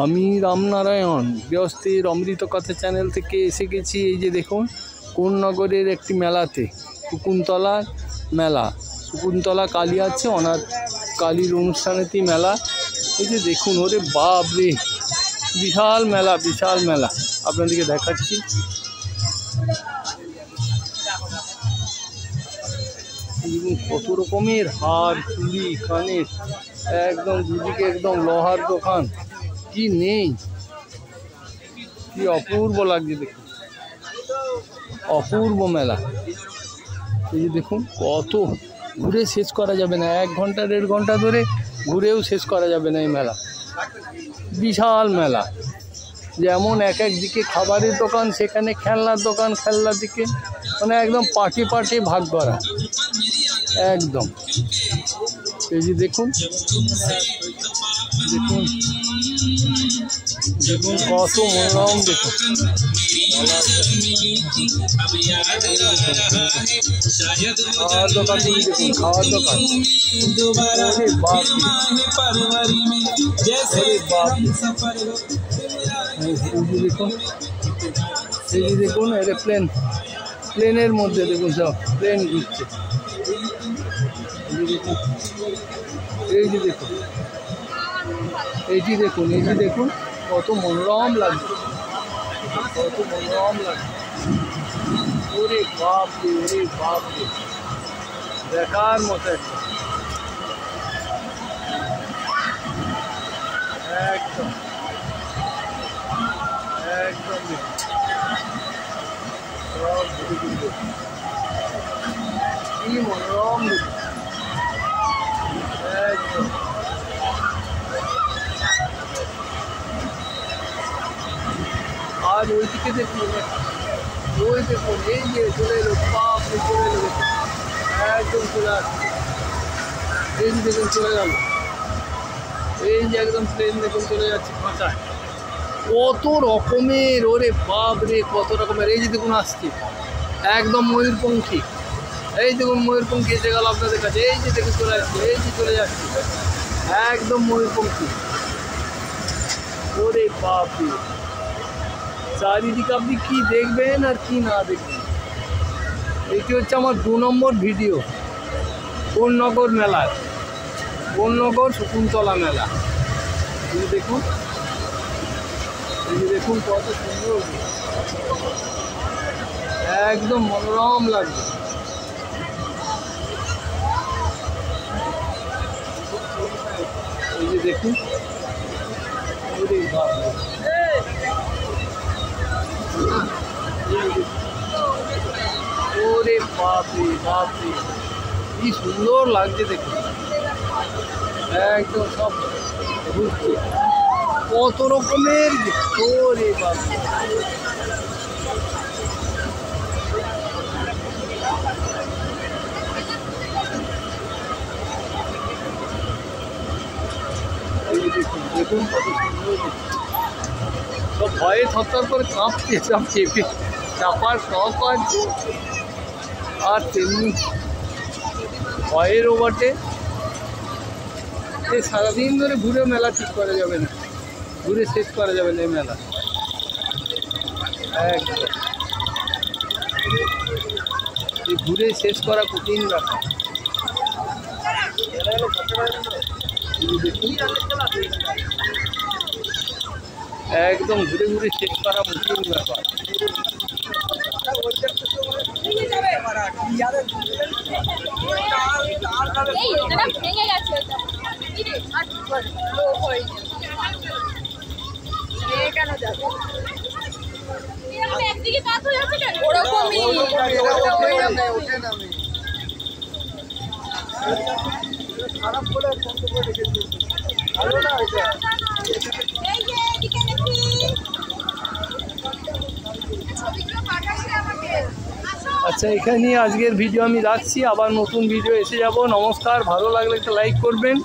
আমি রামনারায়ণ গৃহস্থের অমৃত কথা চ্যানেল থেকে এসে গেছি। এই যে দেখুন কোন্নগরের একটি মেলাতে, শকুন্তলা মেলা, শকুন্তলা কালী আছে, অনাথ কালীর অনুষ্ঠানেতেই মেলা। এই যে দেখুন, ওরে বাপ রে, বিশাল মেলা, বিশাল মেলা। আপনাদেরকে দেখাচ্ছি। কত রকমের হার, চুড়ি, কানের, একদম দুদিকে একদম লোহার দোকান, কি নেই, কি অপূর্ব লাগছে দেখুন, অপূর্ব মেলা। এই যে দেখুন, কত ঘুরে শেষ করা যাবে না, 1 ঘন্টা 1.5 ঘন্টা ধরে ঘুরেও শেষ করা যাবে না এই মেলা। বিশাল মেলা, যেমন এক দিকে খাবারের দোকান, সেখানে খেলনার দোকান, খেলনার দিকে মানে একদম পার্টি পার্টি ভাগ করা একদম। এই যে দেখুন, দেখুন দেখুন কত মনোরম, দেখুন খাওয়ার দোকান, দেখুন খাওয়ার দোকান, দেখুন। এই যে দেখুন এরোপ্লেন, প্লেনের মধ্যে দেখুন সব প্লেন ঘুরছে। এই যে দেখুন, এইটি দেখুন, এই যে দেখুন কত মনোরম লাগছে, কত মনোরম লাগছে। ওরে বাপ রে, ওরে বাপ রে, দেখার মতো একটা, একদম একদম সব কি মনোরম একদম। আর ওইদিকে দেখুন, ওই দেখুন, এই যে চলে এলো, বাপ রে চলে এলো, একদম চলে আসছে। এই যে দেখুন চলে গেল, এই যে একদম প্লেন দেখুন চলে যাচ্ছে খাঁচায়। কত রকমের, ওরে বাপ রে কত রকমের। এই যে দেখুন আসছে একদম ময়ূরপঙ্খী, এই দেখুন ময়ূরপঙ্খী এসে গেল আপনাদের কাছে। এই যে দেখুন চলে আসছে, এই যে চলে যাচ্ছে একদম ময়ূরপঙ্খী। ওরে বাপ রে, চারিদিকে আপনি কি দেখবেন আর কি না দেখবেন। এটি হচ্ছে আমার 2 নম্বর ভিডিও কোন্নগর মেলার, কোন্নগর শকুন্তলা মেলা। এই যে দেখুন, এই যে দেখুন কত সুন্দর, একদম মনোরম লাগবে। এই যে দেখুন, ওরে বাপ রে, ওরে বাপরে বাপরে, কি সুন্দর লাগছে দেখুন, একদম সব ঘুরছে, কত রকমের। ওরে বাপরে, দেখুন দেখুন কত সুন্দর, সব ভয়ে থরথর করে কাঁপছে, সব চেপে চাপার শখ আছে, আর তেমনি ভয়েরও বটে। সারাদিন ধরে ঘুরে মেলা ঠিক করা যাবে না, ঘুরে শেষ করা যাবে না এই মেলা একদম। এই ঘুরে শেষ করা কঠিন ব্যাপার। একদম ঘুরে ঘুরে শেষ করা কঠিন ব্যাপার। খারাপ করে বন্ধ করে রেখেছি, ভালো না এটা। আচ্ছা, এখানে আজকের ভিডিও আমি রাখছি, আবার নতুন ভিডিও এসে যাব। নমস্কার, ভালো লাগলে একটা লাইক করবেন।